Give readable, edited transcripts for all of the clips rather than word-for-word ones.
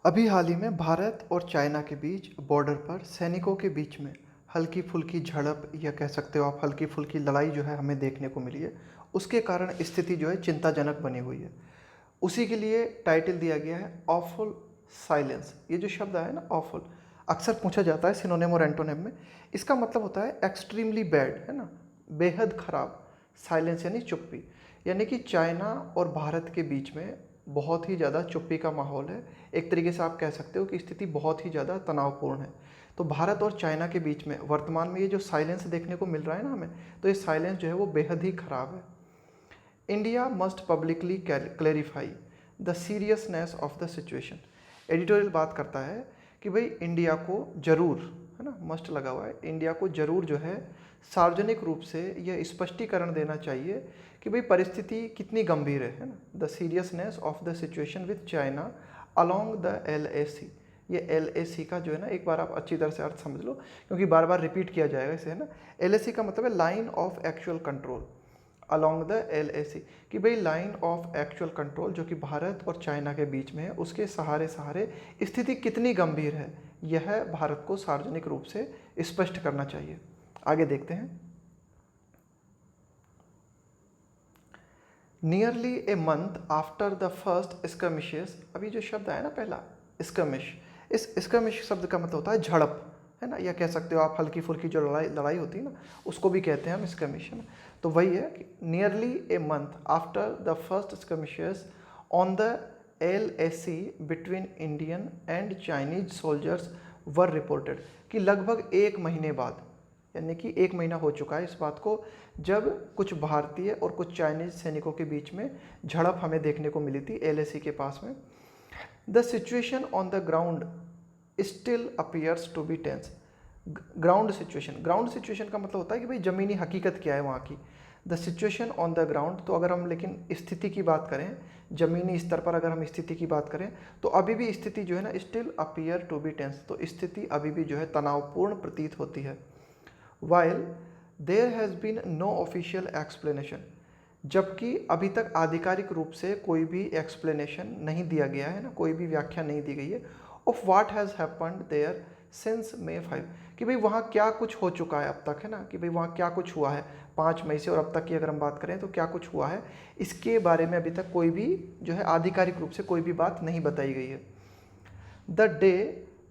अभी हाल ही में भारत और चाइना के बीच बॉर्डर पर सैनिकों के बीच में हल्की फुल्की झड़प या कह सकते हो आप हल्की फुल्की लड़ाई जो है हमें देखने को मिली है। उसके कारण स्थिति जो है चिंताजनक बनी हुई है। उसी के लिए टाइटल दिया गया है ऑफुल साइलेंस। ये जो शब्द है ना ऑफुल, अक्सर पूछा जाता है सिनोनिम और एंटोनिम में। इसका मतलब होता है एक्सट्रीमली बैड, है ना, बेहद खराब। साइलेंस यानी चुप्पी, यानी कि चाइना और भारत के बीच में बहुत ही ज़्यादा चुप्पी का माहौल है। एक तरीके से आप कह सकते हो कि स्थिति बहुत ही ज़्यादा तनावपूर्ण है। तो भारत और चाइना के बीच में वर्तमान में ये जो साइलेंस देखने को मिल रहा है ना हमें, तो ये साइलेंस जो है वो बेहद ही खराब है। India must publicly clarify the seriousness of the situation. Editorial बात करता है कि भाई इंडिया को जरूर, है ना, मस्ट लगा हुआ है, इंडिया को जरूर जो है सार्वजनिक रूप से यह स्पष्टीकरण देना चाहिए कि भाई परिस्थिति कितनी गंभीर है ना। The seriousness of the situation with China along the LAC। ये LAC का जो है ना, एक बार आप अच्छी तरह से अर्थ समझ लो क्योंकि बार बार रिपीट किया जाएगा इसे, है ना। LAC का मतलब है line of actual control along the LAC, कि भाई लाइन ऑफ एक्चुअल कंट्रोल जो कि भारत और चाइना के बीच में है, उसके सहारे सहारे स्थिति कितनी गंभीर है यह भारत को सार्वजनिक रूप से स्पष्ट करना चाहिए। आगे देखते हैं। Nearly a month after the first skirmishes. अभी जो शब्द आया ना पहला स्कर्मिश, इस स्कर्मिश शब्द का मतलब होता है झड़प, है ना, या कह सकते हो आप हल्की फुल्की जो लड़ाई लड़ाई होती है ना, उसको भी कहते हैं हम स्कर्मिश, है ना। तो वही है कि nearly a month after the first skirmishes on the LAC between Indian and Chinese soldiers were reported, कि लगभग एक महीने बाद, यानी कि एक महीना हो चुका है इस बात को, जब कुछ भारतीय और कुछ चाइनीज सैनिकों के बीच में झड़प हमें देखने को मिली थी LAC के पास में। The situation on the ground still appears to be tense. Ground situation का मतलब होता है कि भाई ज़मीनी हकीकत क्या है वहाँ की। The situation on the ground, तो अगर हम लेकिन स्थिति की बात करें, ज़मीनी स्तर पर अगर हम स्थिति की बात करें, तो अभी भी स्थिति जो है ना still appear to be tense, तो स्थिति अभी भी जो है तनावपूर्ण प्रतीत होती है। While there has been no official explanation, जबकि अभी तक आधिकारिक रूप से कोई भी एक्सप्लेनेशन नहीं दिया गया है ना, कोई भी व्याख्या नहीं दी गई है of what has happened there since May 5, कि भाई वहाँ क्या कुछ हो चुका है अब तक, है ना, कि भाई वहाँ क्या कुछ हुआ है 5 मई से और अब तक की अगर हम बात करें तो क्या कुछ हुआ है, इसके बारे में अभी तक कोई भी जो है आधिकारिक रूप से कोई भी बात नहीं बताई गई है। The day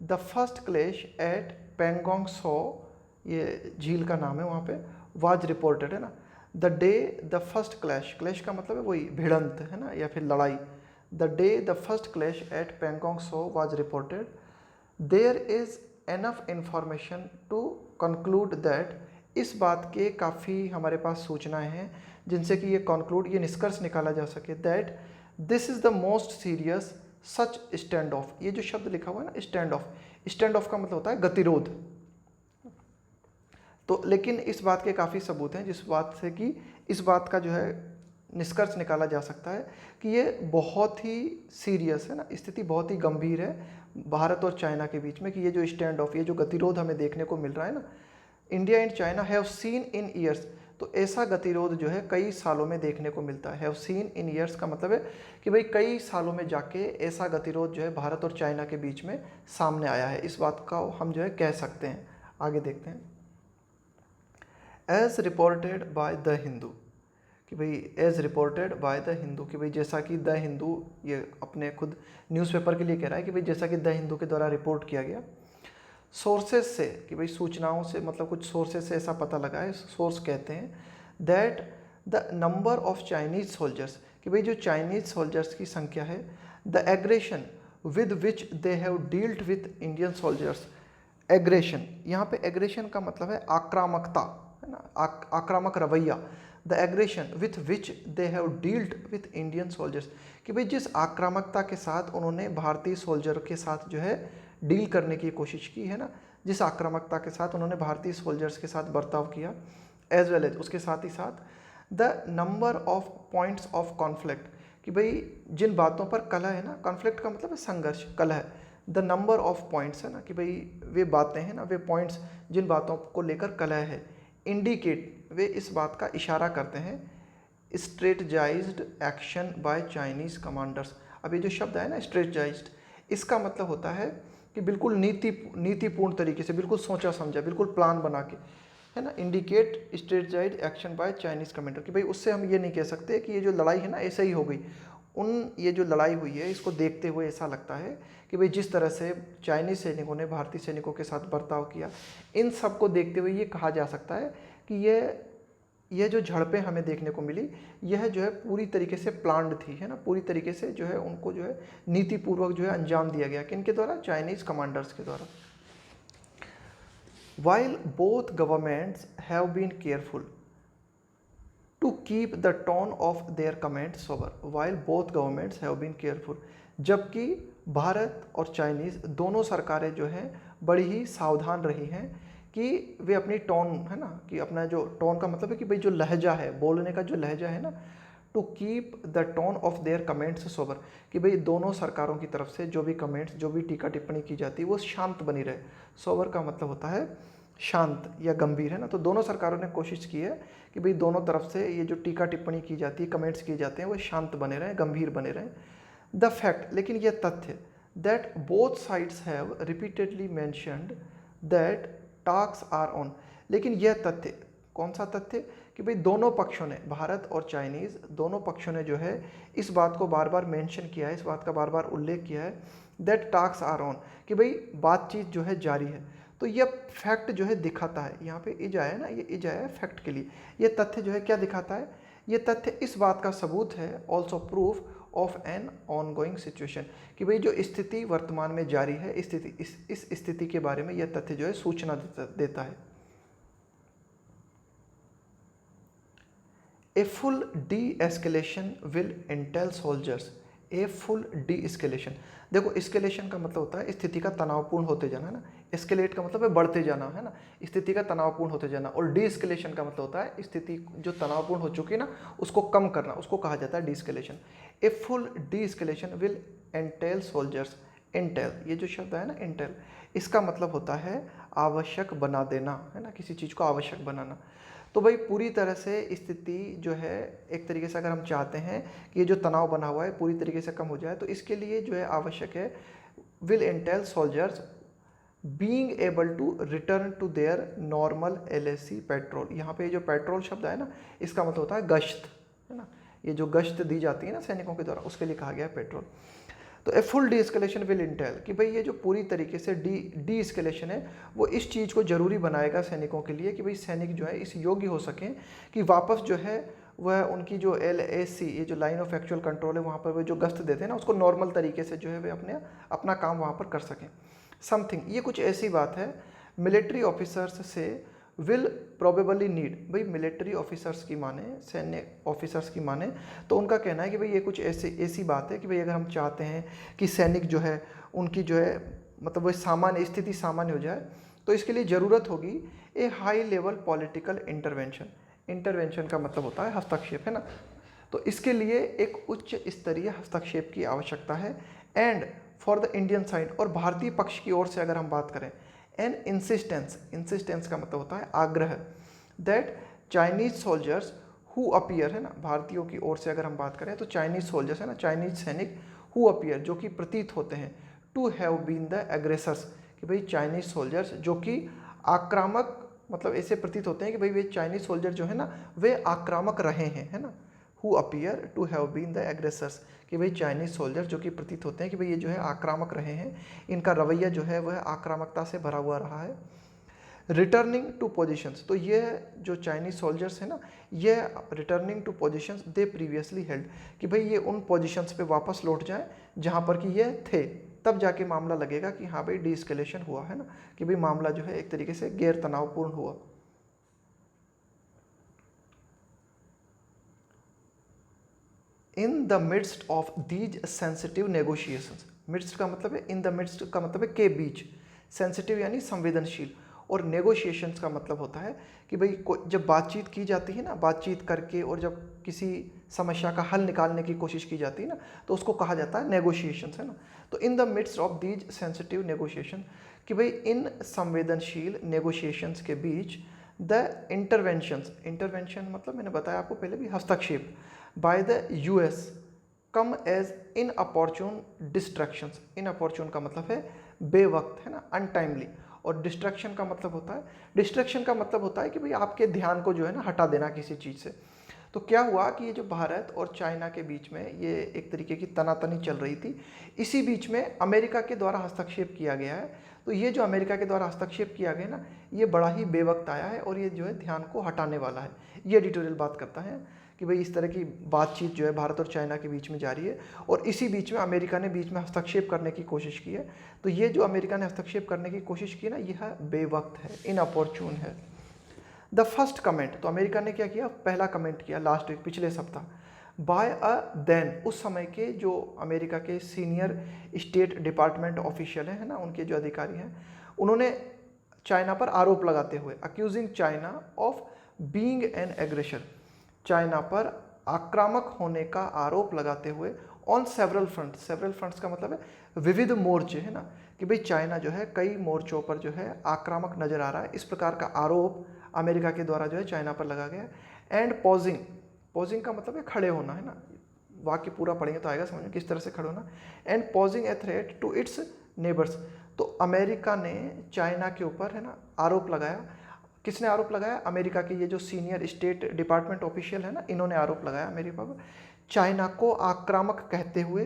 the first clash at Pangong Tso, ये झील का नाम है वहाँ पे, वाज रिपोर्टेड, है ना। The day the first clash, clash का मतलब है वही भिड़ंत, है ना, या फिर लड़ाई। The day the first clash at Pangong so was reported, there is enough information to conclude that, इस बात के काफ़ी हमारे पास सूचनाएं हैं जिनसे कि ये कंक्लूड, ये निष्कर्ष निकाला जा सके that this is the most serious such stand of. ये जो शब्द लिखा हुआ है ना स्टैंड ऑफ, स्टैंड ऑफ का मतलब होता है गतिरोध। तो लेकिन इस बात के काफ़ी सबूत हैं जिस बात से कि इस बात का जो है निष्कर्ष निकाला जा सकता है कि ये बहुत ही सीरियस है ना, स्थिति बहुत ही गंभीर है भारत और चाइना के बीच में, कि ये जो स्टैंड ऑफ, ये जो गतिरोध हमें देखने को मिल रहा है ना, India and China have seen in years, तो ऐसा गतिरोध जो है कई सालों में देखने को मिलता है। हैव सीन इन ईयर्स का मतलब है कि भाई कई सालों में जाके ऐसा गतिरोध जो है भारत और चाइना के बीच में सामने आया है, इस बात का हम जो है कह सकते हैं। आगे देखते हैं। As reported by the Hindu, कि भाई as reported by the Hindu, कि भाई जैसा कि द हिंदू, ये अपने खुद न्यूज़पेपर के लिए कह रहा है कि भाई जैसा कि द हिंदू के द्वारा रिपोर्ट किया गया, सोर्सेज से, कि भाई सूचनाओं से, मतलब कुछ सोर्सेज से ऐसा पता लगा है, सोर्स कहते हैं that the number of Chinese soldiers, कि भाई जो चाइनीज सोल्जर्स की संख्या है, the aggression with which they have dealt with Indian soldiers. Aggression, यहाँ पे एग्रेशन का मतलब है आक्रामकता, है ना, आक्रामक रवैया। The aggression with which they have dealt with Indian soldiers, कि भाई जिस आक्रामकता के साथ उन्होंने भारतीय सोल्जर के साथ जो है डील करने की कोशिश की है ना, जिस आक्रामकता के साथ उन्होंने भारतीय सोल्जर्स के साथ बर्ताव किया, एज वेल एज उसके साथ ही साथ the number of points of conflict, कि भाई जिन बातों पर कलह है ना, कॉन्फ्लिक्ट का मतलब है संघर्ष, कलह, द नंबर ऑफ पॉइंट्स, है ना, कि भाई वे बातें हैं ना, वे पॉइंट्स जिन बातों को लेकर कलह है, इंडिकेट, वे इस बात का इशारा करते हैं, स्ट्रेटजाइज्ड एक्शन बाय चाइनीज कमांडर्स। अब ये जो शब्द है ना स्ट्रेटजाइज्ड, इसका मतलब होता है कि बिल्कुल नीतिपूर्ण तरीके से, बिल्कुल सोचा समझा, बिल्कुल प्लान बना के, है ना। Indicate strategise action by Chinese commander, कि भाई उससे हम ये नहीं कह सकते कि ये जो लड़ाई है ना ऐसे ही हो गई। ये जो लड़ाई हुई है इसको देखते हुए ऐसा लगता है कि भाई जिस तरह से चाइनीज़ सैनिकों ने भारतीय सैनिकों के साथ बर्ताव किया, इन सब को देखते हुए ये कहा जा सकता है कि ये जो झड़पें हमें देखने को मिली, यह जो है पूरी तरीके से प्लान्ड थी, है ना। पूरी तरीके से जो है उनको जो है नीतिपूर्वक जो है अंजाम दिया गया, किनके द्वारा? चाइनीज़ कमांडर्स के द्वारा। While both governments have been careful to keep the tone of their comments sober, while both governments have been careful, जबकि भारत और चाइनीज़ दोनों सरकारें जो हैं बड़ी ही सावधान रही हैं कि वे अपनी टोन, है ना, कि अपना जो टोन का मतलब है कि भाई जो लहजा है, बोलने का जो लहजा है ना, to keep the tone of their comments sober, कि भाई दोनों सरकारों की तरफ से जो भी कमेंट्स, जो भी टीका टिप्पणी की जाती है वो शांत बनी रहे। सोबर का मतलब होता है शांत या गंभीर, है ना। तो दोनों सरकारों ने कोशिश की है कि भाई दोनों तरफ से ये जो टीका टिप्पणी की जाती है, कमेंट्स किए जाते हैं, वो शांत बने रहें, गंभीर बने रहें। द फैक्ट, लेकिन यह तथ्य, that both sides have repeatedly mentioned that talks are on, लेकिन यह तथ्य, कौन सा तथ्य? कि भाई दोनों पक्षों ने, भारत और चाइनीज़ दोनों पक्षों ने जो है इस बात को बार बार मेंशन किया है, इस बात का बार बार उल्लेख किया है, दैट टॉक्स आर ऑन, कि भाई बातचीत जो है जारी है। तो यह फैक्ट जो है दिखाता है, यहाँ पे इज आया है ना, ये इज आया है फैक्ट के लिए। ये तथ्य जो है क्या दिखाता है? ये तथ्य इस बात का सबूत है, also proof of an ongoing situation, कि भाई जो स्थिति वर्तमान में जारी है, इस स्थिति के बारे में यह तथ्य जो है सूचना देता है। A full de-escalation will entail soldiers, a full de-escalation, देखो एस्केलेशन का मतलब होता है स्थिति का तनावपूर्ण होते जाना, है ना। एस्केलेट का मतलब है बढ़ते जाना, है ना, स्थिति का तनावपूर्ण होते जाना। और डी एस्केलेशन का मतलब होता है स्थिति जो तनावपूर्ण हो चुकी है ना उसको कम करना, उसको कहा जाता है D escalation. A full de-escalation will entail soldiers, Intel, ये जो शब्द है ना इंटेल, इसका मतलब होता है आवश्यक बना देना, है ना, किसी चीज़ को आवश्यक बनाना। तो भाई पूरी तरह से स्थिति जो है, एक तरीके से अगर हम चाहते हैं कि ये जो तनाव बना हुआ है पूरी तरीके से कम हो जाए, तो इसके लिए जो है आवश्यक है, will entail soldiers being able to return to their normal LAC patrol. यहाँ पे जो पेट्रोल शब्द है ना, इसका मतलब होता है गश्त, है ना। ये जो गश्त दी जाती है ना सैनिकों के द्वारा, उसके लिए कहा गया है पेट्रोल। तो a full de-escalation will entail, कि भाई ये जो पूरी तरीके से डी एस्केलेशन है वो इस चीज़ को जरूरी बनाएगा सैनिकों के लिए, कि भाई सैनिक जो है इस योग्य हो सकें कि वापस जो है वह उनकी जो LAC, ये जो लाइन ऑफ एक्चुअल कंट्रोल है, वहाँ पर वो जो गश्त देते हैं ना, उसको नॉर्मल तरीके से जो है वे अपना काम वहाँ पर कर सकें। समथिंग, ये कुछ ऐसी बात है, मिलिट्री ऑफिसर्स से विल प्रोबेबली नीड, भाई मिलिट्री ऑफिसर्स की माने, सैन्य ऑफिसर्स की माने, तो उनका कहना है कि भाई ये कुछ ऐसी बात है कि भाई अगर हम चाहते हैं कि सैनिक जो है उनकी जो है मतलब वह सामान्य स्थिति सामान्य हो जाए, तो इसके लिए ज़रूरत होगी a high level political intervention. Intervention का मतलब होता है हस्तक्षेप, है ना। तो इसके लिए एक उच्च स्तरीय हस्तक्षेप की आवश्यकता है। And for the Indian side, और भारतीय पक्ष की ओर से अगर हम बात करें, एन इंसिस्टेंस का मतलब होता है आग्रह, that Chinese soldiers who appear, है ना, भारतीयों की ओर से अगर हम बात करें तो चाइनीज सोल्जर्स, है ना, चाइनीज सैनिक, हु अपीयर, जो कि प्रतीत होते हैं, to have been the aggressors, कि भाई चाइनीज सोल्जर्स जो कि आक्रामक, मतलब ऐसे प्रतीत होते हैं कि भाई वे चाइनीज सोल्जर जो है ना वे आक्रामक रहे हैं, है ना। Who appear to have been the aggressors, कि भाई चाइनीज सोल्जर जो कि प्रतीत होते हैं कि भाई ये जो है आक्रामक रहे हैं, इनका रवैया जो है वह आक्रामकता से भरा हुआ रहा है। रिटर्निंग टू पोजीशंस, तो ये जो चाइनीज सोल्जर्स है ना, ये रिटर्निंग टू पोजीशंस दे प्रीवियसली हेल्ड, कि भाई ये उन पोजीशंस पे वापस लौट जाएं जहाँ पर कि ये थे, तब जाके मामला लगेगा कि हाँ भाई डीएस्केलेशन हुआ, है ना, कि भाई मामला जो है एक तरीके से गैर तनावपूर्ण हुआ। In the midst of these sensitive negotiations, midst का मतलब है, इन द मिडस्ट का मतलब है के बीच, सेंसिटिव यानी संवेदनशील, और नेगोशिएशंस का मतलब होता है कि भाई जब बातचीत की जाती है ना, बातचीत करके और जब किसी समस्या का हल निकालने की कोशिश की जाती है ना, तो उसको कहा जाता है नेगोशिएशंस, है ना। तो in the midst of these sensitive negotiation, कि भाई इन संवेदनशील नेगोशिएशंस के बीच, द इंटरवेंशन मतलब मैंने बताया आपको पहले भी, हस्तक्षेप by the US, come as inopportune distractions. Inopportune का मतलब है बेवक्त, है ना, अनटाइमली। और डिस्ट्रैक्शन का मतलब होता है, डिस्ट्रैक्शन का मतलब होता है कि भाई आपके ध्यान को जो है ना हटा देना किसी चीज़ से। तो क्या हुआ कि ये जो भारत और चाइना के बीच में ये एक तरीके की तनातनी चल रही थी, इसी बीच में अमेरिका के द्वारा हस्तक्षेप किया गया है। तो ये जो अमेरिका के द्वारा हस्तक्षेप किया गया ना, ये बड़ा ही बेवक्त आया है और ये जो है ध्यान को हटाने वाला है। ये एडिटोरियल बात करता है कि भाई इस तरह की बातचीत जो है भारत और चाइना के बीच में जारी है और इसी बीच में अमेरिका ने बीच में हस्तक्षेप करने की कोशिश की है। तो ये जो अमेरिका ने हस्तक्षेप करने की कोशिश की ना, यह बेवक्त है, इनअपॉर्चून है। द फर्स्ट कमेंट, तो अमेरिका ने क्या किया, पहला कमेंट किया लास्ट वीक, पिछले सप्ताह, बाय अ देन, उस समय के जो अमेरिका के सीनियर स्टेट डिपार्टमेंट ऑफिशियल हैं, है ना, उनके जो अधिकारी हैं, उन्होंने चाइना पर आरोप लगाते हुए, accusing China of being an aggressor, China पर आक्रामक होने का आरोप लगाते हुए, on several front, several fronts का मतलब है विविध मोर्चे, है ना, कि भाई चाइना जो है कई मोर्चों पर जो है आक्रामक नजर आ रहा है, इस प्रकार का आरोप अमेरिका के द्वारा जो है चाइना पर लगा गया है। एंड पॉजिंग, पॉजिंग का मतलब है खड़े होना, है ना, वाक्य पूरा पढ़ेंगे तो आएगा समझ में किस तरह से खड़े होना। And posing a threat to its neighbours, तो अमेरिका ने चाइना के ऊपर, है ना, आरोप लगाया। किसने आरोप लगाया, अमेरिका के ये जो सीनियर स्टेट डिपार्टमेंट ऑफिशियल है ना, इन्होंने आरोप लगाया अमेरिका पर, चाइना को आक्रामक कहते हुए,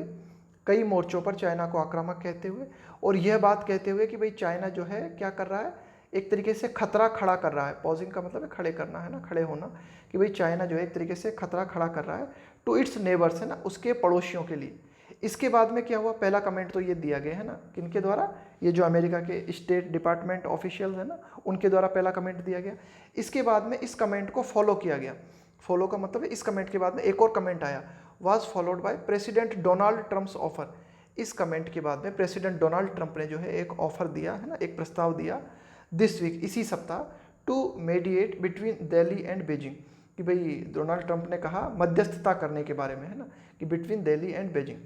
कई मोर्चों पर चाइना को आक्रामक कहते हुए, और यह बात कहते हुए कि भाई चाइना जो है क्या कर रहा है, एक तरीके से खतरा खड़ा कर रहा है। पॉजिंग का मतलब है खड़े करना, है ना, खड़े होना, कि भाई चाइना जो है एक तरीके से खतरा खड़ा कर रहा है टू इट्स नेबर्स, है ना, उसके पड़ोसियों के लिए। इसके बाद में क्या हुआ, पहला कमेंट तो ये दिया गया है ना, किनके द्वारा, ये जो अमेरिका के स्टेट डिपार्टमेंट ऑफिशियल है ना, उनके द्वारा पहला कमेंट दिया गया। इसके बाद में इस कमेंट को फॉलो किया गया। फॉलो का मतलब है इस कमेंट के बाद में एक और कमेंट आया, was followed by president Donald Trump's offer. इस कमेंट के बाद में प्रेसिडेंट डोनाल्ड ट्रंप ने जो है एक ऑफर दिया, है ना, एक प्रस्ताव दिया दिस वीक, इसी सप्ताह, to mediate between Delhi and Beijing, कि भाई डोनाल्ड ट्रंप ने कहा मध्यस्थता करने के बारे में, है ना, कि between Delhi and Beijing,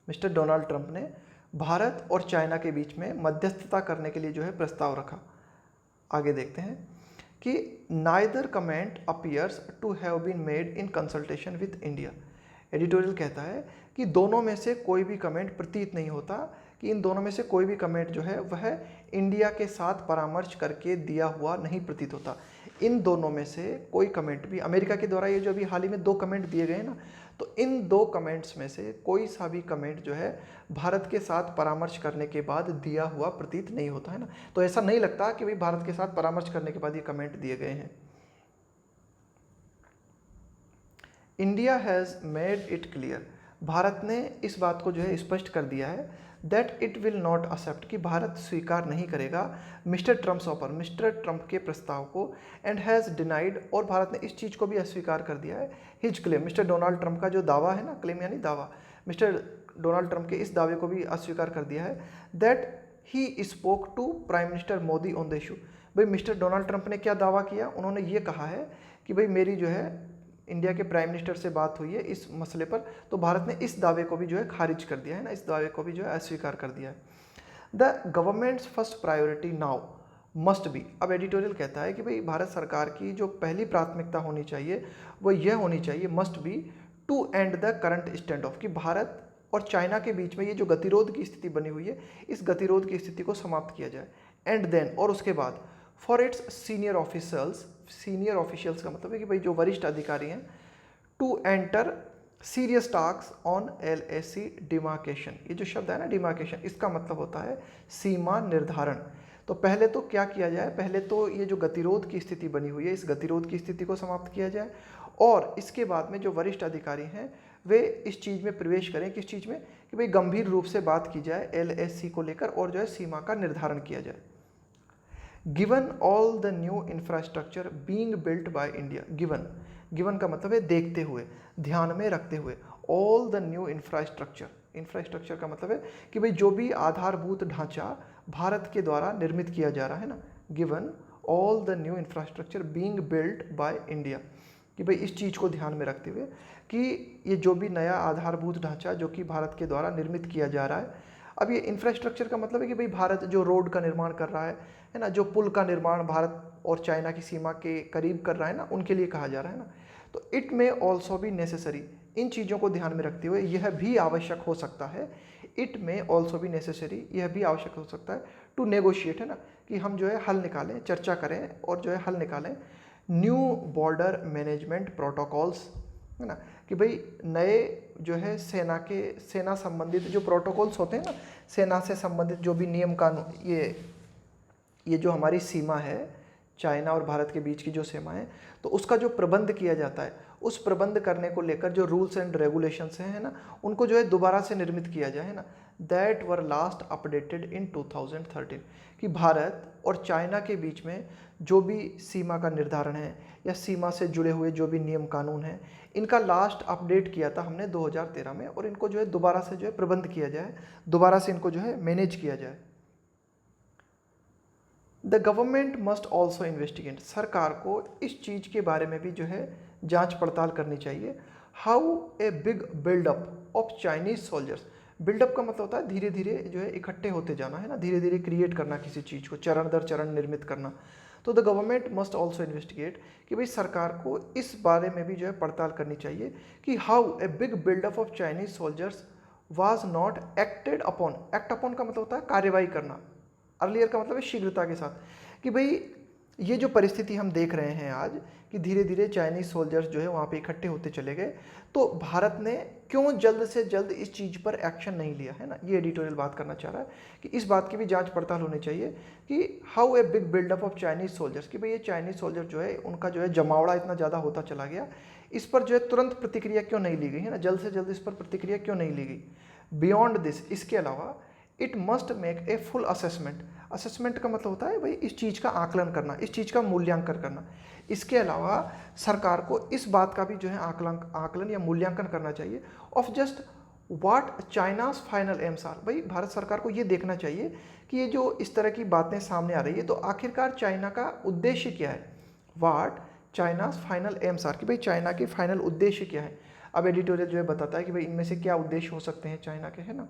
mister Donald Trump ने भारत और चाइना के बीच में मध्यस्थता करने के लिए जो है प्रस्ताव रखा। आगे देखते हैं कि neither comment appears to have been made in consultation with India. Editorial कहता है कि दोनों में से कोई भी कमेंट प्रतीत नहीं होता, कि इन दोनों में से कोई भी कमेंट जो है वह इंडिया के साथ परामर्श करके दिया हुआ नहीं प्रतीत होता। इन दोनों में से कोई कमेंट भी, अमेरिका के द्वारा ये जो अभी हाल ही में 2 कमेंट दिए गए ना, तो इन 2 कमेंट्स में से कोई सा भी कमेंट जो है भारत के साथ परामर्श करने के बाद दिया हुआ प्रतीत नहीं होता, है ना। तो ऐसा नहीं लगता कि भाई भारत के साथ परामर्श करने के बाद ये कमेंट दिए गए हैं। India has made it clear, Bharat ने इस बात को जो है स्पष्ट कर दिया है, that it will not accept, कि भारत स्वीकार नहीं करेगा mister Trump's offer, mister Trump के प्रस्ताव को, एंड हैज़ डिनाइड, और भारत ने इस चीज़ को भी अस्वीकार कर दिया है, his claim, mister Donald Trump का जो दावा है ना, क्लेम यानी दावा, मिस्टर डोनाल्ड ट्रंप के इस दावे को भी अस्वीकार कर दिया है, that he spoke to prime minister Modi on the issue. भाई मिस्टर डोनाल्ड ट्रंप ने क्या दावा किया, उन्होंने ये कहा है कि भाई मेरी जो है इंडिया के प्राइम मिनिस्टर से बात हुई है इस मसले पर, तो भारत ने इस दावे को भी जो है खारिज कर दिया है ना, इस दावे को भी जो है अस्वीकार कर दिया है। The governments first priority now must be, अब एडिटोरियल कहता है कि भाई भारत सरकार की जो पहली प्राथमिकता होनी चाहिए वो यह होनी चाहिए, must be, to end the current standoff, कि भारत और चाइना के बीच में ये जो गतिरोध की स्थिति बनी हुई है, इस गतिरोध की स्थिति को समाप्त किया जाए। एंड देन, और उसके बाद, for its senior officers, senior officials का मतलब है कि भाई जो वरिष्ठ अधिकारी हैं, to enter serious task on LAC demarcation. ये जो शब्द है ना डिमार्केशन, इसका मतलब होता है सीमा निर्धारण। तो पहले तो क्या किया जाए, पहले तो ये जो गतिरोध की स्थिति बनी हुई है, इस गतिरोध की स्थिति को समाप्त किया जाए, और इसके बाद में जो वरिष्ठ अधिकारी हैं वे इस चीज़ में प्रवेश करें, किस चीज़ में, कि भाई गंभीर रूप से बात की जाए LAC को लेकर, और जो है सीमा का निर्धारण किया जाए। Given all the new infrastructure being built by India, given, given का मतलब है देखते हुए, ध्यान में रखते हुए, all the new infrastructure, infrastructure का मतलब है कि भाई जो भी आधारभूत ढांचा भारत के द्वारा निर्मित किया जा रहा है ना, given all the new infrastructure being built by India, कि भाई इस चीज़ को ध्यान में रखते हुए कि ये जो भी नया आधारभूत ढांचा जो कि भारत के द्वारा निर्मित किया जा रहा है, अब ये इंफ्रास्ट्रक्चर का मतलब है कि भाई भारत जो रोड का निर्माण कर रहा है ना, जो पुल का निर्माण भारत और चाइना की सीमा के करीब कर रहा है ना, उनके लिए कहा जा रहा है ना। तो इट में ऑल्सो भी नेसेसरी, इन चीज़ों को ध्यान में रखते हुए यह भी आवश्यक हो सकता है, इट में ऑल्सो भी नेसेसरी, यह भी आवश्यक हो सकता है टू नेगोशिएट, है ना, कि हम जो है हल निकालें, चर्चा करें और जो है हल निकालें न्यू बॉर्डर मैनेजमेंट प्रोटोकॉल्स, है ना, कि भाई नए जो है सेना संबंधित जो प्रोटोकॉल्स होते हैं ना, सेना से संबंधित जो भी नियम कानून, ये जो हमारी सीमा है चाइना और भारत के बीच की जो सीमा है, तो उसका जो प्रबंध किया जाता है, उस प्रबंध करने को लेकर जो रूल्स एंड रेगुलेशंस हैं, है ना, उनको जो है दोबारा से निर्मित किया जाए, है ना, that were last updated in 2013, कि भारत और चाइना के बीच में जो भी सीमा का निर्धारण है या सीमा से जुड़े हुए जो भी नियम कानून हैं, इनका लास्ट अपडेट किया था हमने 2013 में, और इनको जो है दोबारा से जो है प्रबंध किया जाए, दोबारा से इनको जो है मैनेज किया जाए। The government must also investigate, सरकार को इस चीज़ के बारे में भी जो है जांच पड़ताल करनी चाहिए। How a big buildup of Chinese soldiers, buildup का मतलब होता है धीरे धीरे जो है इकट्ठे होते जाना, है ना, धीरे धीरे क्रिएट करना किसी चीज़ को, चरण दर चरण निर्मित करना। तो the government must also investigate, कि भाई सरकार को इस बारे में भी जो है पड़ताल करनी चाहिए कि how a big buildup of Chinese soldiers was not acted upon, act upon का मतलब होता है कार्यवाही करना, अर्लियर का मतलब है शीघ्रता के साथ, कि भाई ये जो परिस्थिति हम देख रहे हैं आज कि धीरे धीरे चाइनीज सोल्जर्स जो है वहाँ पे इकट्ठे होते चले गए, तो भारत ने क्यों जल्द से जल्द इस चीज़ पर एक्शन नहीं लिया, है ना, ये एडिटोरियल बात करना चाह रहा है कि इस बात की भी जांच पड़ताल होनी चाहिए कि how a big buildup of Chinese soldiers, कि भाई ये चाइनीज सोल्जर जो है उनका जो है जमावड़ा इतना ज़्यादा होता चला गया, इस पर जो है तुरंत प्रतिक्रिया क्यों नहीं ली गई, है ना, जल्द से जल्द इस पर प्रतिक्रिया क्यों नहीं ली गई। बियॉन्ड दिस, इसके अलावा it must make a full assessment, assessment का मतलब होता है भाई इस चीज़ का आकलन करना, इस चीज़ का मूल्यांकन करना। इसके अलावा सरकार को इस बात का भी जो है आकलन या मूल्यांकन करना चाहिए of just what China's final aims are, भाई भारत सरकार को ये देखना चाहिए कि ये जो इस तरह की बातें सामने आ रही है तो आखिरकार चाइना का उद्देश्य क्या है, what China's final aims are, कि भाई चाइना के फाइनल उद्देश्य क्या है। अब एडिटोरियल जो है बताता है कि भाई इनमें से क्या उद्देश्य हो सकते हैं चाइना के, है ना।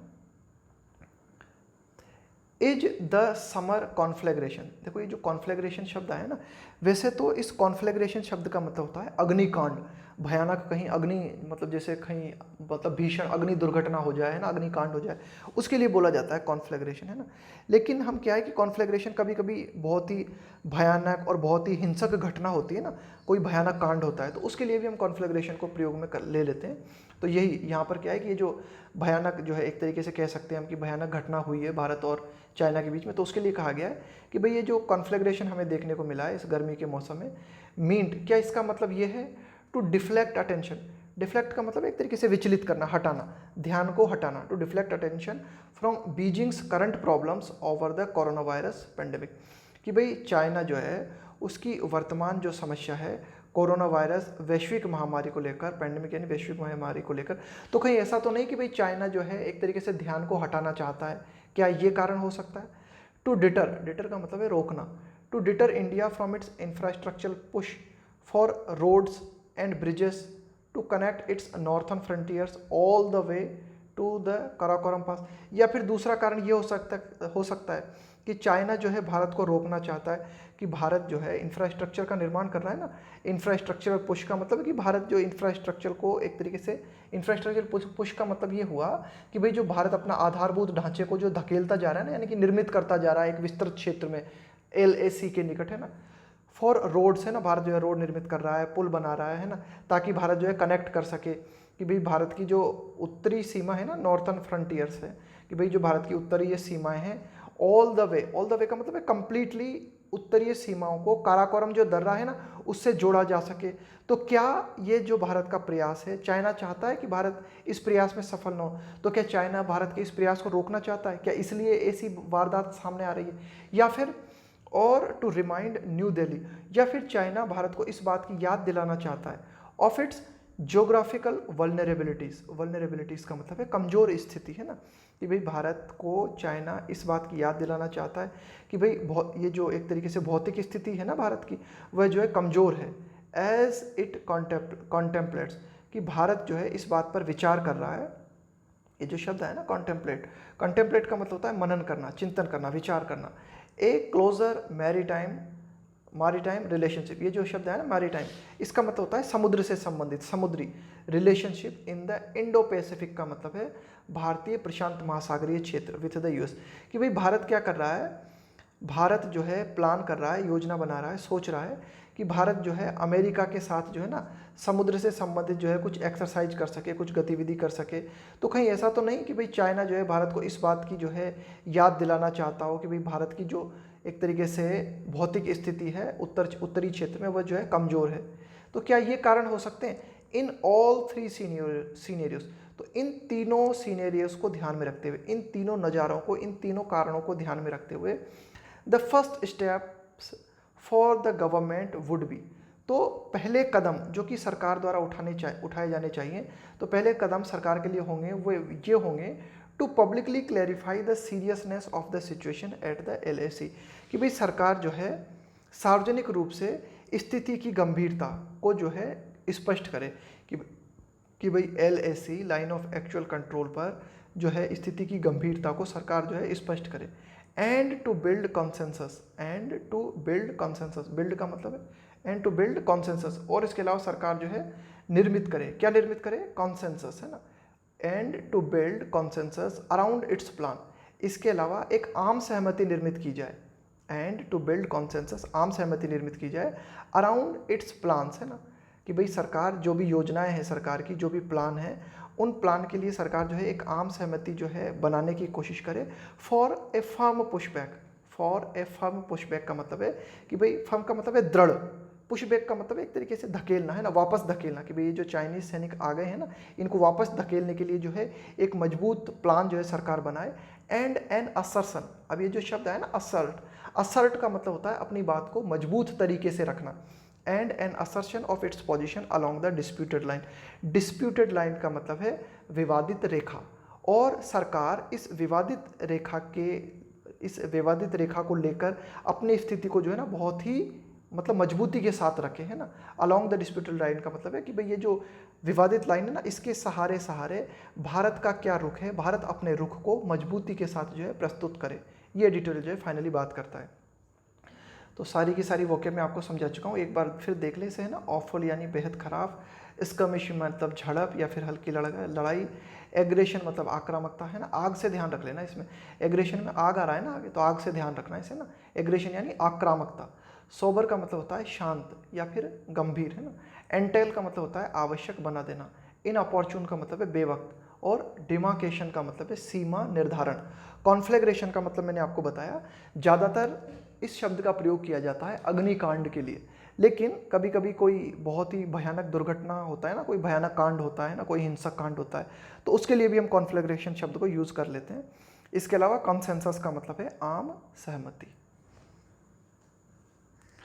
इज द समर कॉन्फ्लेग्रेशन, देखो ये जो कॉन्फ्लेग्रेशन शब्द है ना, वैसे तो इस कॉन्फ्लेग्रेशन शब्द का मतलब होता है अग्निकांड, भयानक कहीं अग्नि, मतलब जैसे कहीं मतलब भीषण अग्नि दुर्घटना हो जाए, है ना, अग्निकांड हो जाए, उसके लिए बोला जाता है कॉन्फ्लेग्रेशन, है ना। लेकिन हम क्या है कि कॉन्फ्लेग्रेशन कभी कभी बहुत ही भयानक और बहुत ही हिंसक घटना होती है ना, कोई भयानक कांड होता है, तो उसके लिए भी हम कॉन्फ्लेग्रेशन को प्रयोग में ले लेते हैं। तो यही यहाँ पर क्या है कि ये जो भयानक जो है एक तरीके से कह सकते हैं हम कि भयानक घटना हुई है भारत और चाइना के बीच में, तो उसके लिए कहा गया है कि भाई ये जो कॉन्फ्लेग्रेशन हमें देखने को मिला है इस गर्मी के मौसम में, मीन्ट क्या इसका मतलब ये है टू डिफ्लेक्ट अटेंशन, डिफ्लेक्ट का मतलब एक तरीके से विचलित करना, हटाना, ध्यान को हटाना, to deflect attention from Beijing's current problems over the corona virus pandemic, कि भाई चाइना जो है उसकी वर्तमान जो समस्या है कोरोना वायरस वैश्विक महामारी को लेकर, पेंडेमिक यानी वैश्विक महामारी को लेकर, तो कहीं ऐसा तो नहीं कि भाई चाइना जो है एक तरीके से ध्यान को हटाना चाहता है, क्या ये कारण हो सकता है। टू डिटर, डिटर का मतलब है रोकना, to deter India from its infrastructural push for roads and bridges to connect its northern frontiers all the way to the Karakoram Pass, या फिर दूसरा कारण ये हो सकता है कि चाइना जो है भारत को रोकना चाहता है कि भारत जो है इंफ्रास्ट्रक्चर का निर्माण कर रहा है ना, इंफ्रास्ट्रक्चर पुश का मतलब है कि भारत जो इंफ्रास्ट्रक्चर को एक तरीके से, इंफ्रास्ट्रक्चर पुश का मतलब ये हुआ कि भाई जो भारत अपना आधारभूत ढांचे को जो धकेलता जा रहा है ना, यानी कि निर्मित करता जा रहा है एक विस्तृत क्षेत्र में, LAC के निकट, है ना, फॉर रोड्स, है ना, भारत जो है रोड निर्मित कर रहा है, पुल बना रहा है ना, ताकि भारत जो है कनेक्ट कर सके, कि भाई भारत की जो उत्तरी सीमा है ना, नॉर्थन फ्रंटियर्स है, कि भाई जो भारत की उत्तरीय सीमाएं हैं, ऑल द वे का मतलब है कंप्लीटली उत्तरीय सीमाओं को काराकोरम जो दर्रा है ना उससे जोड़ा जा सके। तो क्या ये जो भारत का प्रयास है, चाइना चाहता है कि भारत इस प्रयास में सफल ना हो, तो क्या चाइना भारत के इस प्रयास को रोकना चाहता है, क्या इसलिए ऐसी वारदात सामने आ रही है, या फिर और टू रिमाइंड न्यू दिल्ली, या फिर चाइना भारत को इस बात की याद दिलाना चाहता है ऑफ इट्स ज्योग्राफिकल वल्नरेबिलिटीज़ का मतलब है कमज़ोर स्थिति, है ना, कि भाई भारत को चाइना इस बात की याद दिलाना चाहता है कि भाई ये जो एक तरीके से भौतिक स्थिति है ना भारत की, वह जो है कमज़ोर है, एज इट कॉन्टेम्पलेट्स, कि भारत जो है इस बात पर विचार कर रहा है। ये जो शब्द है ना कॉन्टेम्पलेट का मतलब होता है मनन करना, चिंतन करना, विचार करना। A closer maritime maritime relationship, ये जो शब्द है ना मैरीटाइम, इसका मतलब होता है समुद्र से संबंधित, समुद्री। Relationship in the Indo Pacific का मतलब है भारतीय प्रशांत महासागरीय क्षेत्र विथ द यूएस, कि भाई भारत क्या कर रहा है, भारत जो है प्लान कर रहा है, योजना बना रहा है, सोच रहा है कि भारत जो है अमेरिका के साथ जो है ना समुद्र से संबंधित जो है कुछ एक्सरसाइज कर सके, कुछ गतिविधि कर सके। तो कहीं ऐसा तो नहीं कि भाई चाइना जो है भारत को इस बात की जो है याद दिलाना चाहता हो कि भाई भारत की जो एक तरीके से भौतिक स्थिति है उत्तरी क्षेत्र में वह जो है कमज़ोर है। तो क्या ये कारण हो सकते हैं? इन ऑल थ्री सीनेरियोस, तो इन तीनों सीनेरियोस को ध्यान में रखते हुए, इन तीनों नज़ारों को, इन तीनों कारणों को ध्यान में रखते हुए the first steps for the government would be, तो पहले कदम जो कि सरकार द्वारा उठाए जाने चाहिए, तो पहले कदम सरकार के लिए होंगे वो ये होंगे to publicly clarify the seriousness of the situation at the LAC, कि भाई सरकार जो है सार्वजनिक रूप से स्थिति की गंभीरता को जो है स्पष्ट करे कि भाई LAC line of actual control पर जो है स्थिति की गंभीरता को सरकार जो है स्पष्ट करे। And to build consensus, and to build consensus, build का मतलब है एंड टू बिल्ड कॉन्सेंसस, और इसके अलावा सरकार जो है निर्मित करे, क्या निर्मित करे? कॉन्सेंसस, है ना। And to build consensus around its plan, इसके अलावा एक आम सहमति निर्मित की जाए। एंड टू बिल्ड कॉन्सेंसस, आम सहमति निर्मित की जाए अराउंड इट्स प्लान्स, है ना, कि भाई सरकार जो भी योजनाएं हैं, सरकार की जो भी प्लान है, उन प्लान के लिए सरकार जो है एक आम सहमति जो है बनाने की कोशिश करे। For a firm pushback, for a firm pushback का मतलब है कि भाई फर्म का मतलब है दृढ़, पुशबैक का मतलब एक तरीके से धकेलना, है ना, वापस धकेलना, कि भाई ये जो चाइनीज सैनिक आ गए हैं ना, इनको वापस धकेलने के लिए जो है एक मजबूत प्लान जो है सरकार बनाए। एंड एन असर्शन, अब ये जो शब्द है ना असर्ट, असर्ट का मतलब होता है अपनी बात को मजबूत तरीके से रखना। And an assertion of its position along the disputed line, disputed line का मतलब है विवादित रेखा, और सरकार इस विवादित रेखा को लेकर अपनी स्थिति को जो है ना बहुत ही मतलब मजबूती के साथ रखे, है ना। अलॉन्ग द डिस्प्यूटेड लाइन का मतलब है कि भाई ये जो विवादित लाइन है ना, इसके सहारे सहारे भारत का क्या रुख है, भारत अपने रुख को मजबूती के साथ जो है प्रस्तुत करे। ये एडिटोरियल जो है फाइनली बात करता है। तो सारी की सारी वोकेब मैं आपको समझा चुका हूँ, एक बार फिर देख ले से, है ना। ऑफुल यानी बेहद खराब, स्कर्मिश मतलब झड़प या फिर हल्की लड़ाई, एग्रेशन मतलब आक्रामकता, है ना। आग से ध्यान रख लेना, इसमें एग्रेशन में आग आ रहा है ना आगे, तो आग से ध्यान रखना इसे ना। एग्रेशन यानी आक्रामकता। सोबर का मतलब होता है शांत या फिर गंभीर, है ना। एंटेल का मतलब होता है आवश्यक बना देना। इनअपॉर्चून का मतलब है बेवक्त, और डिमार्केशन का मतलब है सीमा निर्धारण। कॉन्फ्लैग्रेशन का मतलब मैंने आपको बताया, ज़्यादातर इस शब्द का प्रयोग किया जाता है अग्निकांड के लिए, लेकिन कभी कभी कोई बहुत ही भयानक दुर्घटना होता है ना, कोई भयानक कांड होता है ना, कोई हिंसक कांड होता है, तो उसके लिए भी हम कॉन्फ्लैग्रेशन शब्द को यूज़ कर लेते हैं। इसके अलावा कॉन्सेंसस का मतलब है आम सहमति।